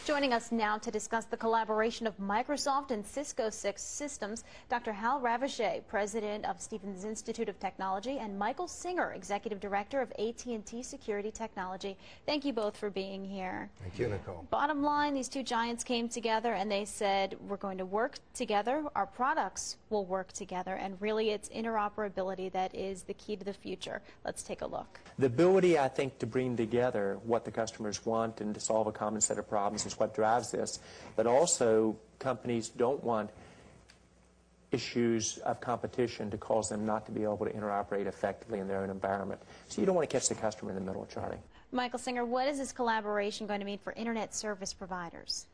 Joining us now to discuss the collaboration of Microsoft and Cisco Systems, Dr. Hal Raveche, President of Stevens Institute of Technology, and Michael Singer, Executive Director of AT&T Security Technology. Thank you both for being here. Thank you, Nicole. Bottom line, these two giants came together and they said, we're going to work together, our products will work together, and really it's interoperability that is the key to the future. Let's take a look. The ability, I think, to bring together what the customers want and to solve a common set of problems is what drives this. But also, companies don't want issues of competition to cause them not to be able to interoperate effectively in their own environment. So you don't want to catch the customer in the middle, Charlie. Michael Singer, what is this collaboration going to mean for Internet service providers?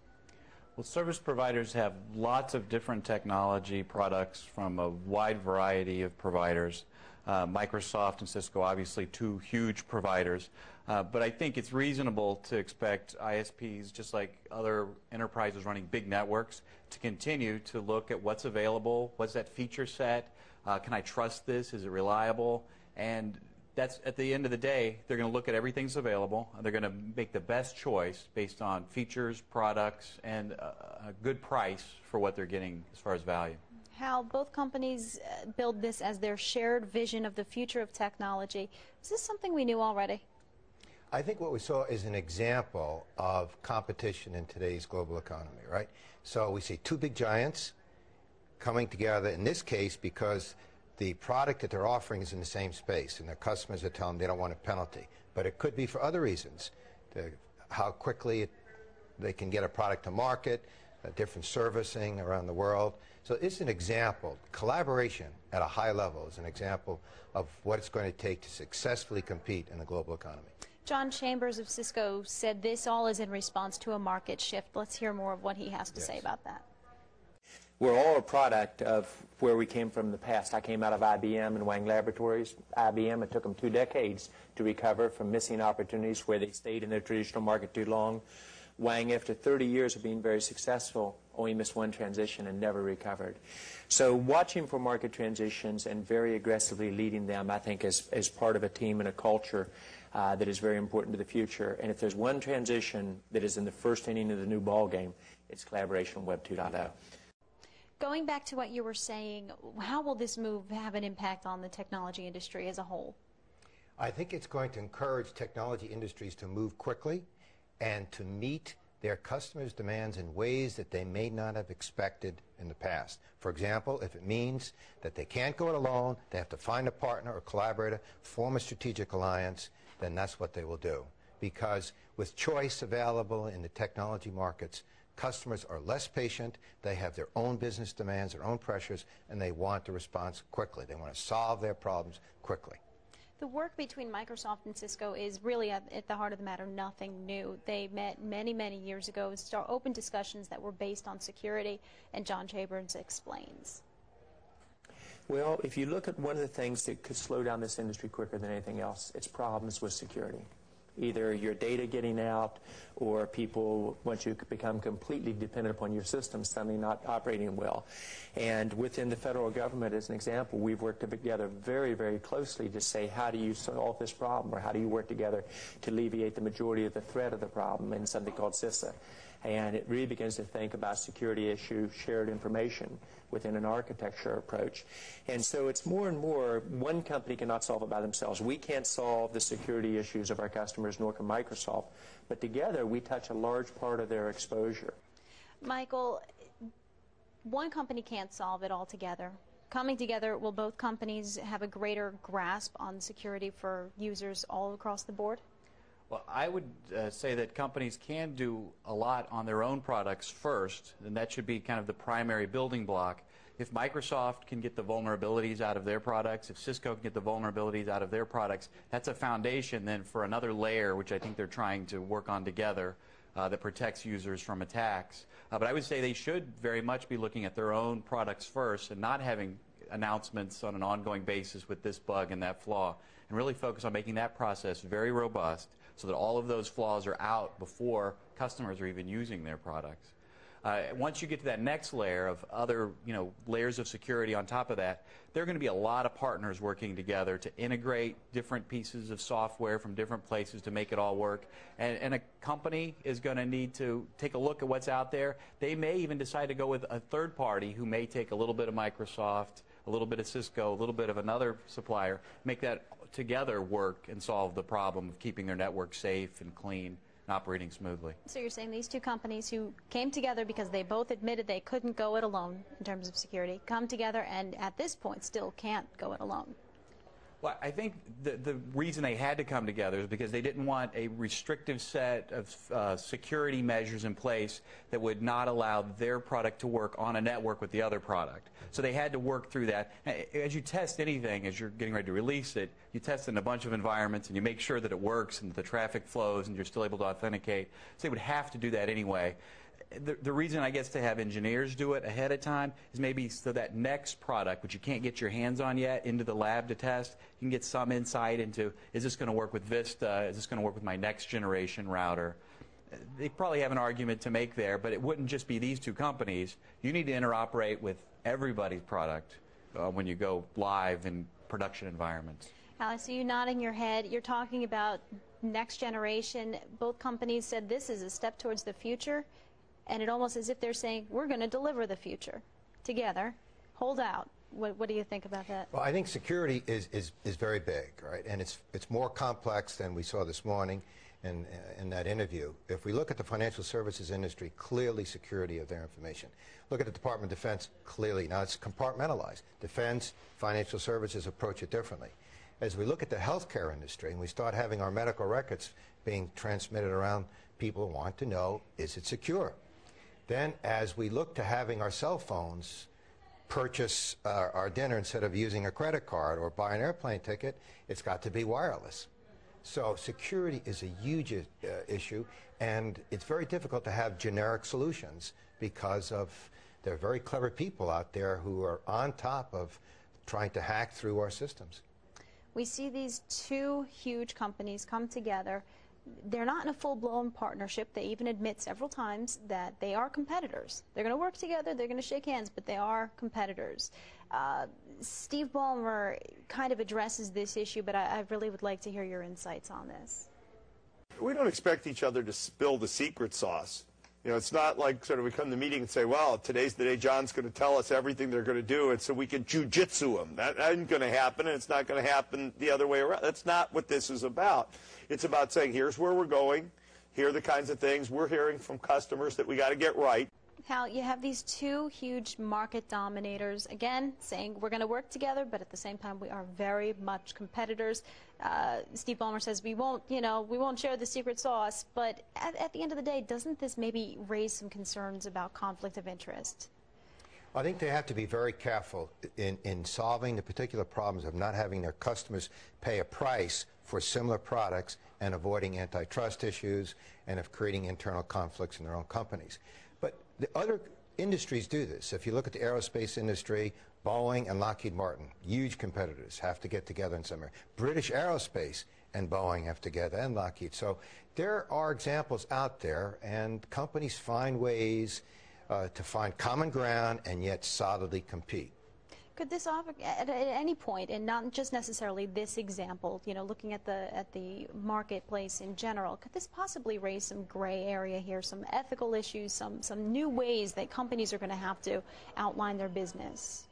Well, service providers have lots of different technology products from a wide variety of providers. Microsoft and Cisco, obviously two huge providers. But I think it's reasonable to expect ISPs, just like other enterprises running big networks, to continue to look at what's available, what's that feature set, can I trust this, is it reliable? And that's, at the end of the day, they're going to look at everything that's available, and they're going to make the best choice based on features, products, and a good price for what they're getting as far as value. Hal, both companies build this as their shared vision of the future of technology. Is this something we knew already? I think what we saw is an example of competition in today's global economy, right? So we see two big giants coming together, in this case, because the product that they're offering is in the same space, and their customers are telling them they don't want a penalty. But it could be for other reasons, how quickly they can get a product to market, different servicing around the world. So it's an example. Collaboration at a high level is an example of what it's going to take to successfully compete in the global economy. John Chambers of Cisco said this all is in response to a market shift. Let's hear more of what he has to say about that. We're all a product of where we came from in the past. I came out of IBM and Wang Laboratories. IBM, it took them 2 decades to recover from missing opportunities where they stayed in their traditional market too long. Wang, after 30 years of being very successful, only missed one transition and never recovered. So watching for market transitions and very aggressively leading them, I think, is part of a team and a culture that is very important to the future. And if there's one transition that is in the first inning of the new ball game, it's collaboration on Web 2.0. Going back to what you were saying, how will this move have an impact on the technology industry as a whole? I think it's going to encourage technology industries to move quickly and to meet their customers' demands in ways that they may not have expected in the past. For example, if it means that they can't go it alone, they have to find a partner or collaborator, form a strategic alliance, then that's what they will do. Because with choice available in the technology markets, customers are less patient, they have their own business demands, their own pressures, and they want the response quickly. They want to solve their problems quickly. The work between Microsoft and Cisco is really, at the heart of the matter, nothing new. They met many, many years ago and started open discussions that were based on security, and John Chambers explains. Well, if you look at one of the things that could slow down this industry quicker than anything else, it's problems with security. Either your data getting out or people, once you become completely dependent upon your system, suddenly not operating well. And within the federal government, as an example, we've worked together very, very closely to say, how do you solve this problem, or how do you work together to alleviate the majority of the threat of the problem in something called CISA. And it really begins to think about security issues, shared information within an architecture approach. And so it's more and more, one company cannot solve it by themselves. We can't solve the security issues of our customers, nor can Microsoft. But together, we touch a large part of their exposure. Michael, one company can't solve it all together. Coming together, will both companies have a greater grasp on security for users all across the board? Well, I would say that companies can do a lot on their own products first, and that should be kind of the primary building block. If Microsoft can get the vulnerabilities out of their products, if Cisco can get the vulnerabilities out of their products, that's a foundation then for another layer, which I think they're trying to work on together, that protects users from attacks. But I would say they should very much be looking at their own products first and not having announcements on an ongoing basis with this bug and that flaw, and really focus on making that process very robust so that all of those flaws are out before customers are even using their products. Once you get to that next layer of other, layers of security on top of that, there are going to be a lot of partners working together to integrate different pieces of software from different places to make it all work. And a company is going to need to take a look at what's out there. They may even decide to go with a third party who may take a little bit of Microsoft, a little bit of Cisco, a little bit of another supplier, make that together work and solve the problem of keeping their network safe and clean and operating smoothly. So you're saying these two companies who came together because they both admitted they couldn't go it alone in terms of security, come together and at this point still can't go it alone? Well, I think the reason they had to come together is because they didn't want a restrictive set of security measures in place that would not allow their product to work on a network with the other product. So they had to work through that. As you test anything, as you're getting ready to release it, you test in a bunch of environments and you make sure that it works and the traffic flows and you're still able to authenticate. So they would have to do that anyway. The reason, I guess, to have engineers do it ahead of time is maybe so that next product, which you can't get your hands on yet, into the lab to test, you can get some insight into, is this going to work with Vista? Is this going to work with my next generation router? They probably have an argument to make there, but it wouldn't just be these two companies. You need to interoperate with everybody's product when you go live in production environments. Hal, I see you nodding your head. You're talking about next generation. Both companies said this is a step towards the future. And it almost as if they're saying, we're going to deliver the future together. Hold out. What do you think about that? Well, I think security is very big, right? And it's more complex than we saw this morning in that interview. If we look at the financial services industry, clearly security of their information. Look at the Department of Defense, clearly. Now it's compartmentalized. Defense, financial services approach it differently. As we look at the healthcare industry and we start having our medical records being transmitted around, people want to know, is it secure? Then, as we look to having our cell phones purchase our dinner instead of using a credit card or buy an airplane ticket, it's got to be wireless. So security is a huge issue, and it's very difficult to have generic solutions because there are very clever people out there who are on top of trying to hack through our systems. We see these two huge companies come together. They're not in a full-blown partnership. They even admit several times that they are competitors. They're going to work together, they're going to shake hands, but they are competitors. Steve Ballmer kind of addresses this issue, but I really would like to hear your insights on this. We don't expect each other to spill the secret sauce. It's not like sort of we come to the meeting and say, well, today's the day John's going to tell us everything they're going to do, and so we can jujitsu them. That isn't going to happen, and it's not going to happen the other way around. That's not what this is about. It's about saying, here's where we're going. Here are the kinds of things we're hearing from customers that we got to get right. Hal, you have these two huge market dominators, again, saying we're going to work together, but at the same time we are very much competitors. Steve Ballmer says we won't share the secret sauce, but at the end of the day, doesn't this maybe raise some concerns about conflict of interest? I think they have to be very careful in solving the particular problems of not having their customers pay a price for similar products and avoiding antitrust issues and of creating internal conflicts in their own companies. But the other industries do this. If you look at the aerospace industry, Boeing and Lockheed Martin, huge competitors, have to get together in some area. British Aerospace and Boeing have to get together, and Lockheed. So there are examples out there, and companies find ways to find common ground and yet solidly compete. Could this offer, at any point, and not just necessarily this example, looking at the marketplace in general, could this possibly raise some gray area here, some ethical issues, some new ways that companies are going to have to outline their business?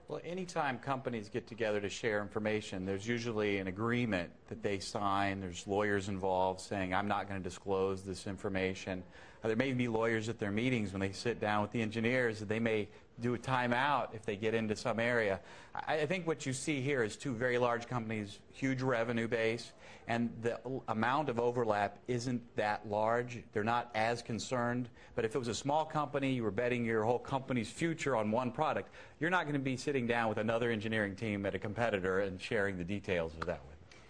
Well, anytime companies get together to share information, there's usually an agreement that they sign. There's lawyers involved saying, I'm not going to disclose this information. There may be lawyers at their meetings when they sit down with the engineers that they may do a timeout if they get into some area. I think what you see here is two very large companies, huge revenue base, and the amount of overlap isn't that large. They're not as concerned. But if it was a small company, you were betting your whole company's future on one product, you're not going to be sitting down with another engineering team at a competitor and sharing the details of that with them.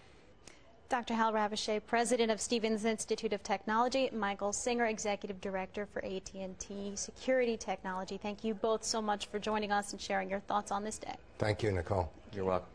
Dr. Hal Raveche, President of Stevens Institute of Technology, Michael Singer, Executive Director for AT&T Security Technology. Thank you both so much for joining us and sharing your thoughts on this day. Thank you, Nicole. You're welcome.